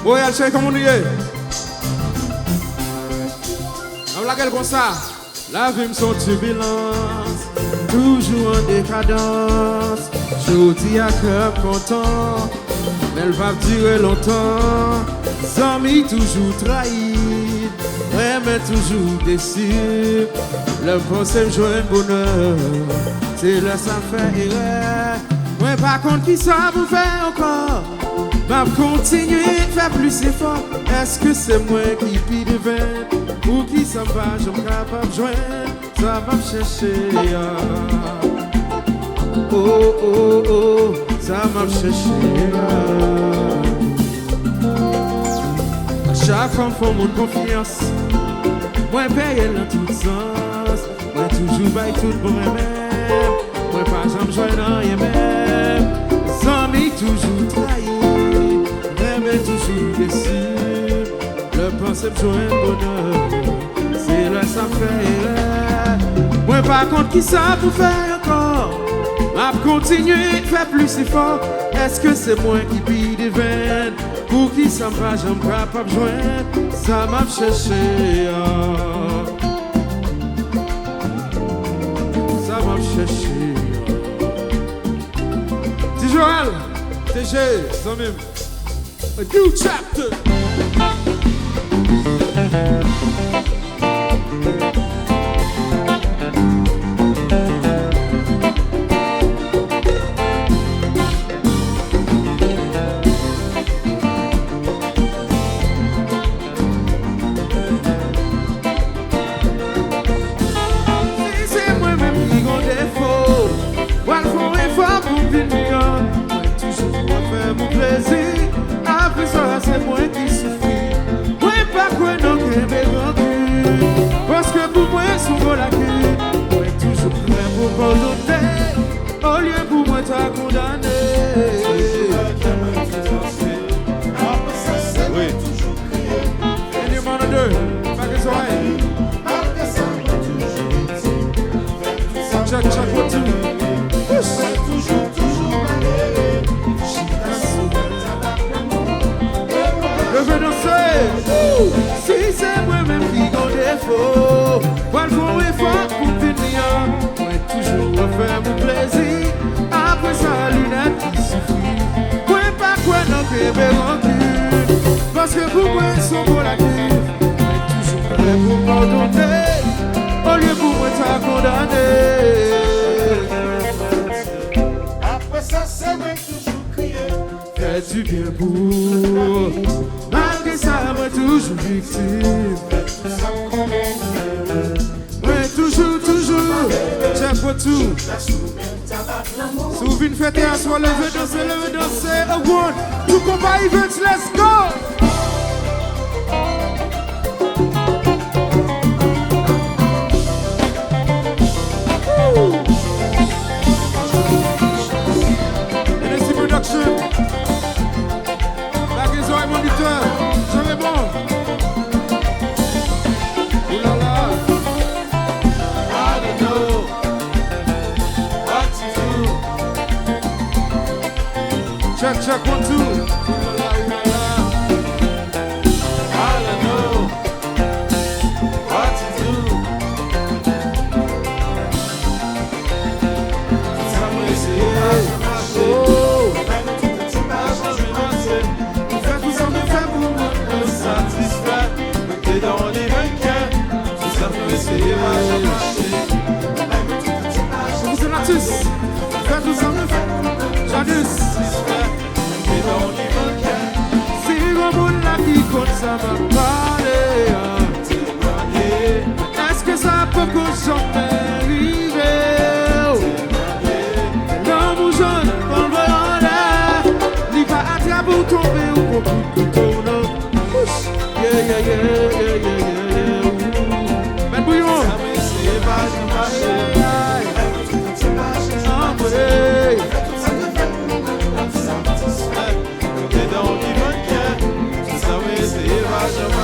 Oui, elle sait comment on y est. On la gueule comme ça. La vie me sont turbulence, toujours en décadence. Je dis à cœur content, mais elle va durer longtemps. Amis toujours trahis, mais toujours déçus. Le pensée me joint bonheur, c'est là ça fait erreur. Moi par contre qui ça vous fait encore? Va continuer de faire plus effort. Est-ce que c'est moi qui pille de vin? Ou qui s'en va, je suis capable de joindre? Ça va me chercher. Oh, oh, oh, ça va me chercher. À chaque fois, il faut mon confiance. Moi, paye dans tout sens. Moi, toujours bail tout pour moi-même. Moi, pas jamais joindre rien même. Amis toujours trahis, mais toujours déçus. Le pensée me joint bonheur, c'est là ça fait erreur. Moi par contre qui ça pour faire encore? M'a continuer de faire plus effort. Est-ce que c'est moi qui pille des veines? Pour qui ça me va, j'en capable de joindre? Ça m'a cherché. Ça m'a cherché. Petit Joël, TG, ça même. A new chapter. C'est moi-même qui gon défaut. Moi, faut effort pour venir. Toujours faire mon plaisir. Après ça, c'est moi qui souffre. Moi, pas quoi non que mes rancune. Parce que pour moi, souvent la queue. Moi, toujours prêt pour pardonner. Au lieu pour moi, t'as condamné. Oui. Et les mains de deux, pas que ça aille. Check, check, what you. Je veux danser. Si c'est moi-même qui gon défaut, moi le fond effort pour finir. Moi toujours refaire mon plaisir. Après ça, lunette qui suffit. Moi pas quoi non que mes rancunes. Parce que pour moi, son beau la cuve. Moi toujours prêt pour pardonner. Au lieu pour moi, t'as condamné. Après ça, c'est moi toujours crier. Fais du bien pour. Malgré ça, moi toujours victime. Moi toujours, toujours. Check for two. Souviens fêter à soi, lever danser. A one, two combat events, let's go. NSC Production. Back is right moniteur. Jamais bon. Ouh là là. I don't know what to do. Check, one, two. Ouh là là. I don't know what to do. Ça me laisse Oh. Fais tout ça, mais fais pour moi me satisfaire. T'es dans les vainqueurs. Tout ça me laisse Vous êtes là tous. Faites tout ça, me fait. Jadis. T'es dans les vainqueurs. Si le monde là qui compte, ça va parler. Est-ce que ça peut que jamais arriver? Non, mon jeune, on le voit là. N'y pas à terre pour tomber ou pour tout tourner. Yeah. Ben bouillon. Ça me laisse pas de marcher. Ah, ouais. T'es dans les vainqueurs. Ça me laisse pas de marcher.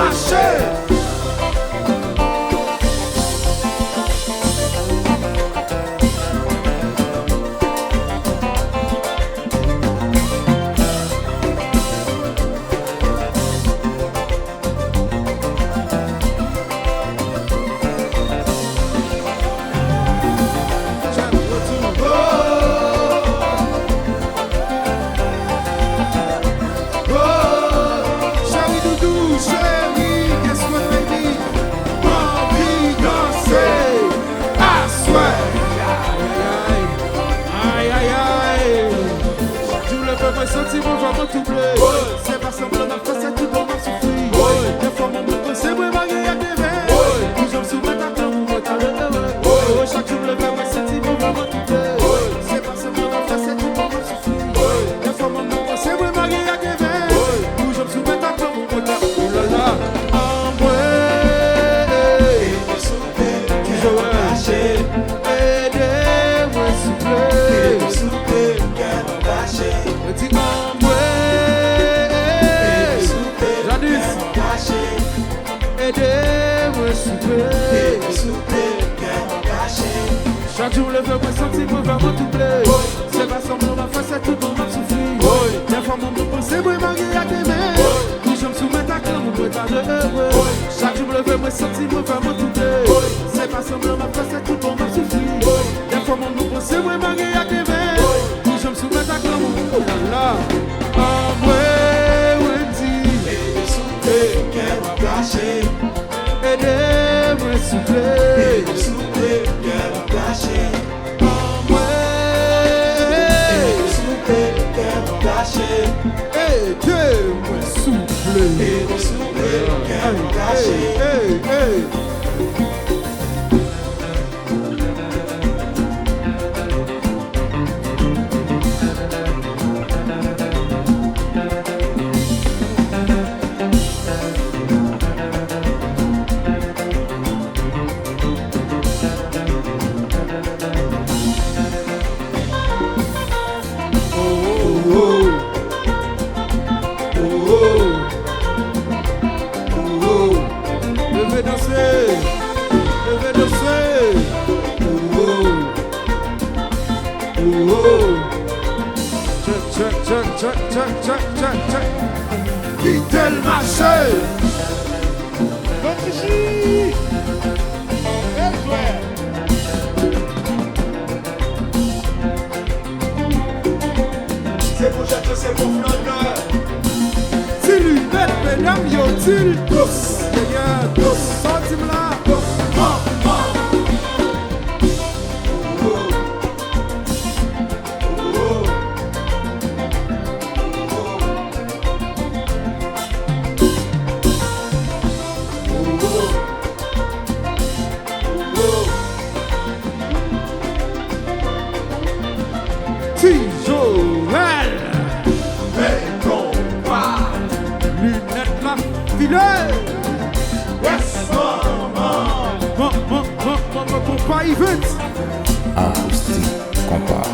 marché. Sentiment vraiment doublé. C'est pas semblant ma face à tout le monde souffrir. Des fois mon monde c'est moi marié à des verres. Nous sommes sous ma table, vous m'entendez le heureux. Chaque jour le verre, sentiment vraiment doublé. C'est pas semblant ma face à tout le monde souffrir. Des fois mon monde c'est moi marié à des verres. Nous sommes sous ma table, vous m'entendez. Oh là là. Aidez-moi souper, toujours lâché. Aidez-moi souper. Aidez-moi souper, cœur lâché. Aidez-moi souper, chaque jour le feu me sentir vraiment doublé. C'est pas semblant ma face à tout le monde souffrir. Des fois mon monde c'est moi marié à des mains. Nous sommes sous ma table, vous m'entendez heureux. Chaque jour le feu me sentir vraiment doublé. C'est pas semblant ma face à tout le monde souffrir. Des fois mon monde c'est moi marié à des mains. Nous sommes sous ma table, vous m'entendez là. Aidez-moi souffler, cœur lâché. Aidez-moi souffler, cœur lâché. Quittez le marché. Votre ici. C'est pour jeter, c'est pour flotteur. Si lunettes, mesdames, yo-t-il tous. D'ailleurs, tous, sortis là. Acoustique compas.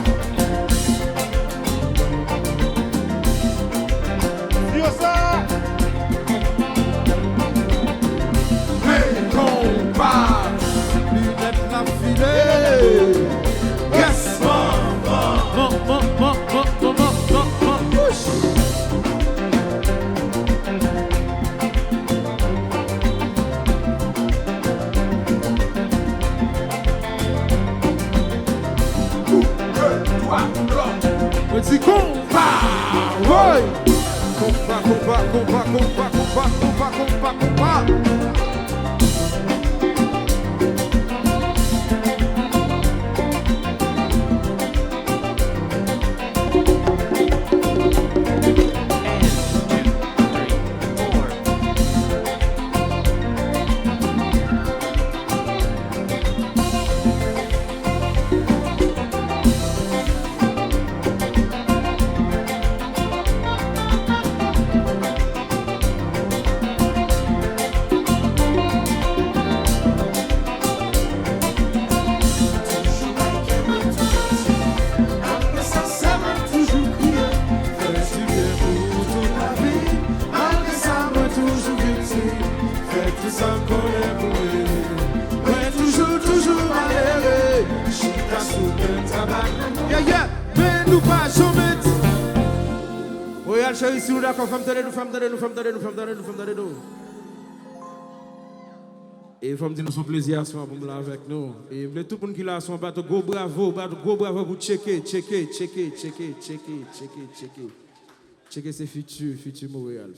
Dis combat, ouais. Combat. pas soumettre tabac. Yeah, mais nous pas soumettre. Royal chérie, si vous d'accord, femme de nous. Et il faut me dire, nous sommes plaisir à ce moment là avec nous. Et tout le monde qui l'a son bateau, go bravo pour checker. Checker c'est futur Montréal.